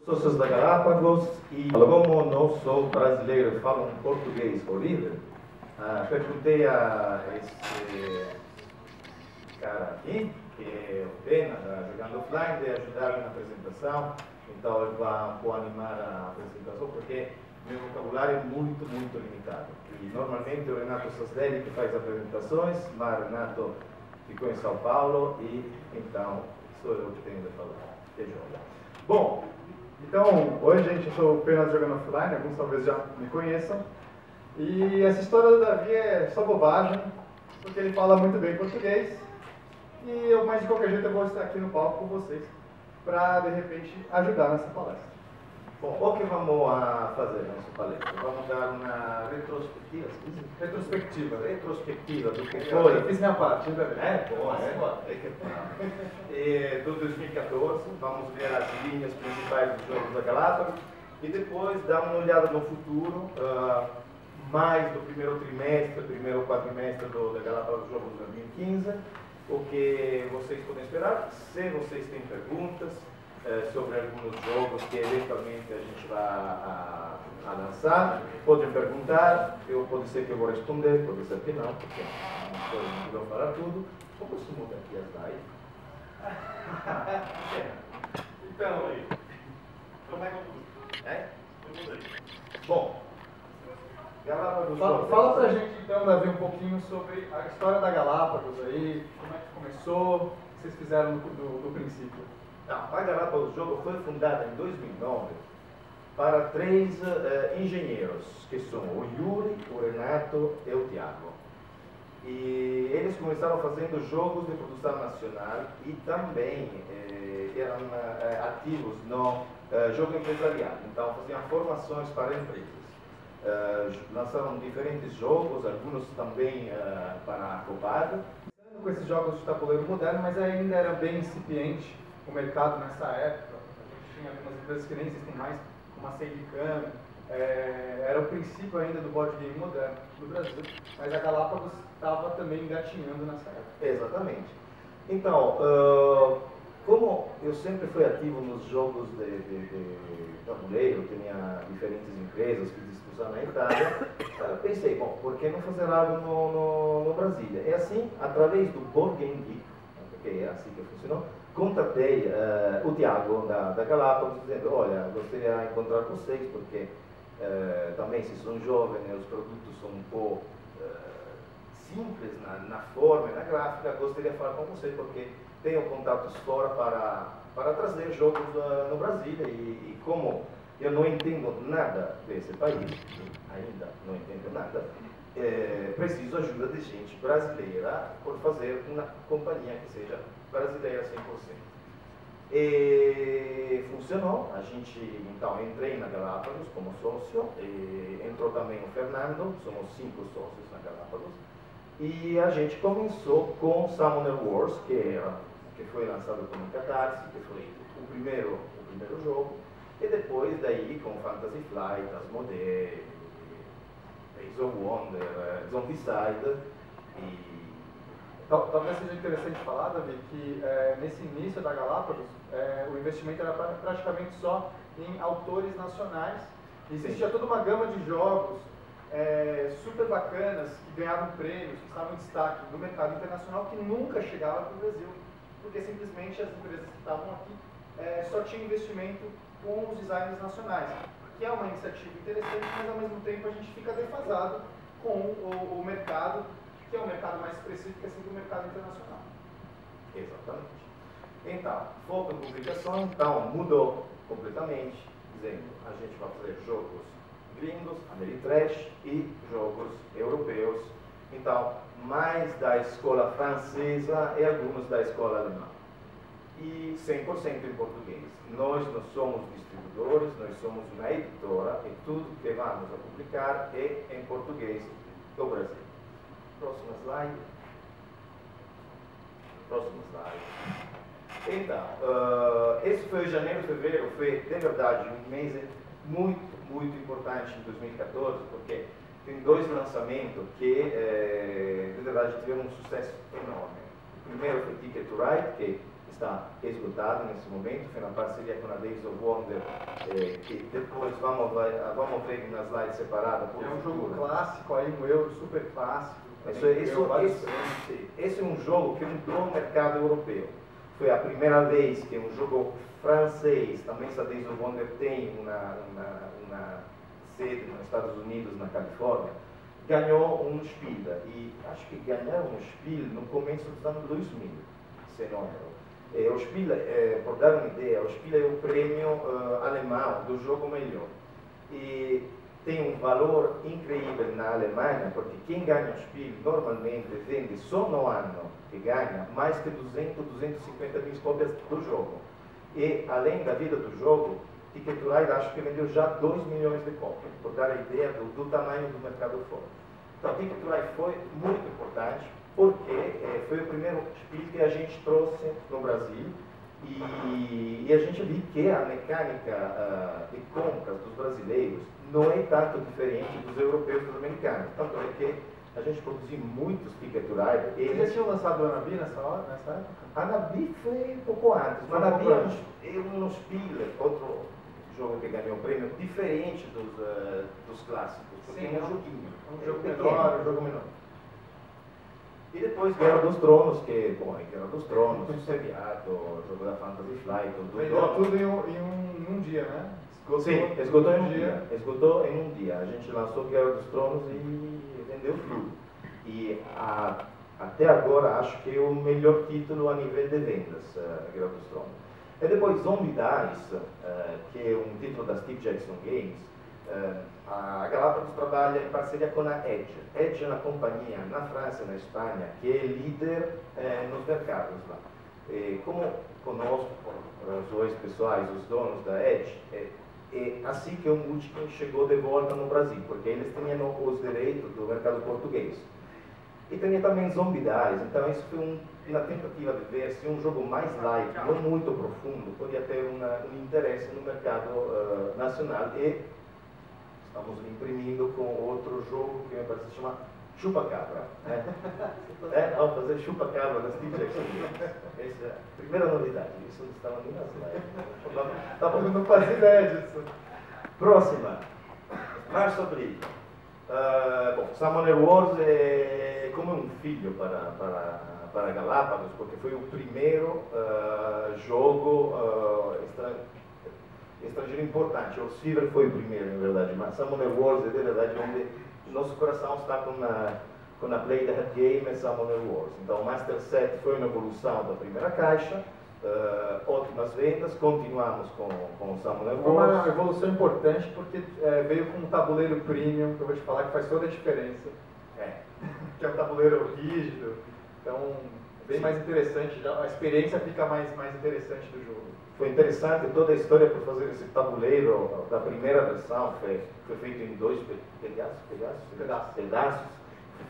sócios da Galápagos, e como não sou brasileiro e falo um português horrível, perguntei a esse cara aqui, que é o Pena, da Jogando Offline, de ajudar na apresentação. Então ele vai animar a apresentação, porque meu vocabulário é muito limitado. E normalmente o Renato Sasdelli que faz apresentações, mas o Renato ficou em São Paulo e então sou eu que tenho de falar. Que joga. Bom, então hoje, gente, eu sou apenas Jogando Offline, alguns talvez já me conheçam. E essa história do Davi é só bobagem, porque ele fala muito bem português. Mas de qualquer jeito eu vou estar aqui no palco com vocês para, de repente, ajudar nessa palestra. Bom, o que vamos fazer nessa palestra? Vamos dar uma retrospectiva do que foi. Eu fiz minha parte, ainda bem. Do 2014, vamos ver as linhas principais dos jogos da Galápagos e depois dar uma olhada no futuro, mais do primeiro quadrimestre da Galápagos Jogos 2015, o que vocês podem esperar. Se vocês têm perguntas sobre alguns jogos que eventualmente a gente vai a lançar, podem perguntar. Pode ser que eu vou responder, pode ser que não, porque não vou falar tudo. Como se muda aqui as lives? Então, como é que Bom, Galápagos. Fala pra gente então, Davi, um pouquinho sobre a história da Galápagos aí, como é que começou, o que vocês fizeram do princípio. A Galápagos Jogo foi fundada em 2009 para 3 engenheiros, que são o Yuri, o Renato e o Tiago. E eles começaram fazendo jogos de produção nacional e também eram ativos no jogo empresarial. Então faziam formações para empresas. Lançaram diferentes jogos, alguns também para a Copag. Com esses jogos de tabuleiro moderno, mas ainda era bem incipiente o mercado nessa época. A gente tinha algumas empresas que nem existem mais, como a Seidicam. Era o princípio ainda do board game moderno no Brasil, mas a Galápagos estava também engatinhando nessa época. Exatamente. Então, como eu sempre fui ativo nos jogos de tabuleiro, tinha diferentes empresas que disputam na Itália, pensei, bom, por que não fazer algo no Brasília? É assim, através do Board Game Geek, porque é assim que funcionou, contatei o Tiago da Galápagos, dizendo, olha, gostaria de encontrar vocês, porque também se são jovens, os produtos são um pouco simples na forma e na gráfica, gostaria de falar com vocês, porque tenho contatos fora para trazer jogos no Brasil e como eu não entendo nada desse país, ainda não entendo nada, preciso ajuda de gente brasileira por fazer uma companhia que seja brasileira 100%. E funcionou, a gente então entrei na Galápagos como sócio, e entrou também o Fernando, somos 5 sócios na Galápagos, e a gente começou com Summoner Wars, que foi lançado como Catarse, que foi o primeiro jogo, e depois daí com Fantasy Flight, Asmodee, Days of Wonder, Zombicide e... Talvez seja interessante falar, Davi, que nesse início da Galápagos, o investimento era praticamente só em autores nacionais. Existia toda uma gama de jogos super bacanas, que ganhavam prêmios, que estavam em destaque no mercado internacional, que nunca chegava para o Brasil, porque simplesmente as empresas que estavam aqui só tinham investimento com os designers nacionais, que é uma iniciativa interessante, mas ao mesmo tempo a gente fica defasado com o mercado, que é um mercado mais específico, assim, do mercado internacional. Exatamente. Então, foco em publicação, então, mudou completamente, dizendo, a gente vai fazer jogos gringos, Ameritrash e jogos europeus, então, mais da escola francesa e alguns da escola alemã. E 100% em português. Nós não somos distribuidores, nós somos uma editora e tudo que vamos a publicar é em português do Brasil. Próxima slide. Então, esse foi janeiro, fevereiro, foi de verdade um mês muito importante em 2014, porque tem 2 lançamentos que de verdade tiveram um sucesso enorme. O primeiro foi Ticket to Ride, que está esgotado nesse momento, foi na parceria com a Days of Wonder, que depois vamos ver na slide separada. É um jogo clássico, aí um euro super clássico. Esse é um jogo que entrou no mercado europeu. Foi a primeira vez que um jogo francês, também a Days of Wonder tem uma sede nos Estados Unidos, na Califórnia, ganhou um Spiel. E acho que ganharam um Spiel no começo dos anos 2000, se não erro. O Spiel, por dar uma ideia, o Spiel é o prêmio alemão do jogo melhor. E tem um valor incrível na Alemanha, porque quem ganha o Spiel normalmente vende só no ano que ganha mais que 200, 250 mil cópias do jogo. E além da vida do jogo, Ticketwriter acho que vendeu já 2 milhões de cópias, por dar a ideia do tamanho do mercado fora. Então, Ticketwriter foi muito importante, porque foi o primeiro Spiel que a gente trouxe no Brasil, e a gente viu que a mecânica de compras dos brasileiros não é tanto diferente dos europeus e dos americanos. Tanto é que a gente produziu muitos Ticketwriter. Vocês já tinham lançado o Anabi nessa época? A Anabi foi um pouco antes. O Anabi é um Spiel, outro jogo que ganhou o prêmio, diferente dos clássicos, porque sim, é um joguinho. Um jogo menor, um jogo menor. E depois Guerra dos Tronos, que, bom, Guerra dos Tronos, o seriado, o jogo da Fantasy Flight, vendeu tudo em um dia, né? Sim, esgotou em um dia. Esgotou em um dia. A gente lançou Guerra dos Tronos e vendeu tudo. E até agora acho que é o melhor título a nível de vendas, Guerra dos Tronos. E depois Zombie Dice, que é um título da Steve Jackson Games. A Galápagos trabalha em parceria com a Edge. Edge é uma companhia na França e na Espanha que é líder nos mercados lá. Como conosco, por razões pessoais, os donos da Edge, é assim que o Multikin chegou de volta no Brasil, porque eles tinham os direitos do mercado português. E tinha também Zombie Dice, então isso foi uma tentativa de ver se um jogo mais light, não muito profundo, podia ter um interesse no mercado nacional. E estamos imprimindo com outro jogo que me parece se chama Chupa-Cabra. Vamos fazer Chupa-Cabra da Steve Jackson Games. Essa é a primeira novidade, isso não estava nem nas lives. Tá bom, não fazia ideia disso. Próxima, Março Abril. Bom, Summoner Wars é como um filho para Galápagos, porque foi o primeiro jogo estrangeiro importante. O Silver foi o primeiro, em verdade, mas Summoner Wars é de verdade onde nosso coração está com a Play That Game e Summoner Wars. Então, o Master Set foi uma evolução da primeira caixa, ótimas vendas, continuamos com o Summoner Wars. Foi uma evolução importante porque veio com um tabuleiro premium, que eu vou te falar que faz toda a diferença. Que é um tabuleiro rígido, então bem mais interessante, já, a experiência fica mais interessante do jogo. Foi interessante toda a história por fazer esse tabuleiro da primeira versão, foi feito em 2 pedaços.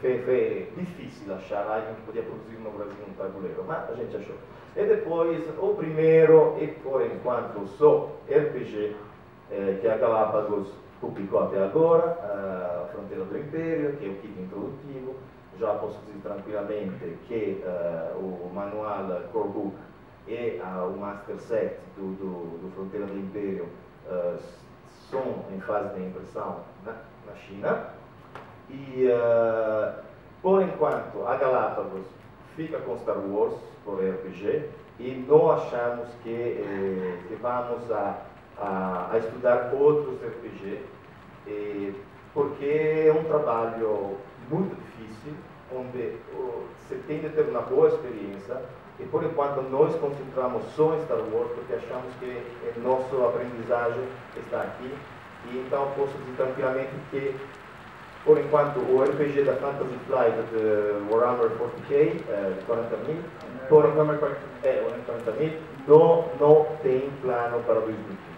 Foi difícil achar alguém que podia produzir no Brasil um tabuleiro, mas a gente achou. E depois, o primeiro, e por enquanto só RPG, que a Galápagos publicou até agora, a Fronteira do Império, que é o kit introdutivo. Já posso dizer tranquilamente que o manual Core Book e o Master Set do Fronteira do Império são em fase de impressão na China. E, por enquanto, a Galápagos fica com Star Wars por RPG e não achamos que vamos a estudar outros RPG, porque é um trabalho muito difícil, onde você tem de ter uma boa experiência. E por enquanto nós concentramos só em Star Wars, porque achamos que nossa aprendizagem está aqui. E então posso dizer tranquilamente que, por enquanto, o RPG da Fantasy Flight de Warhammer 40K, de 40 mil, não tem plano para 2015.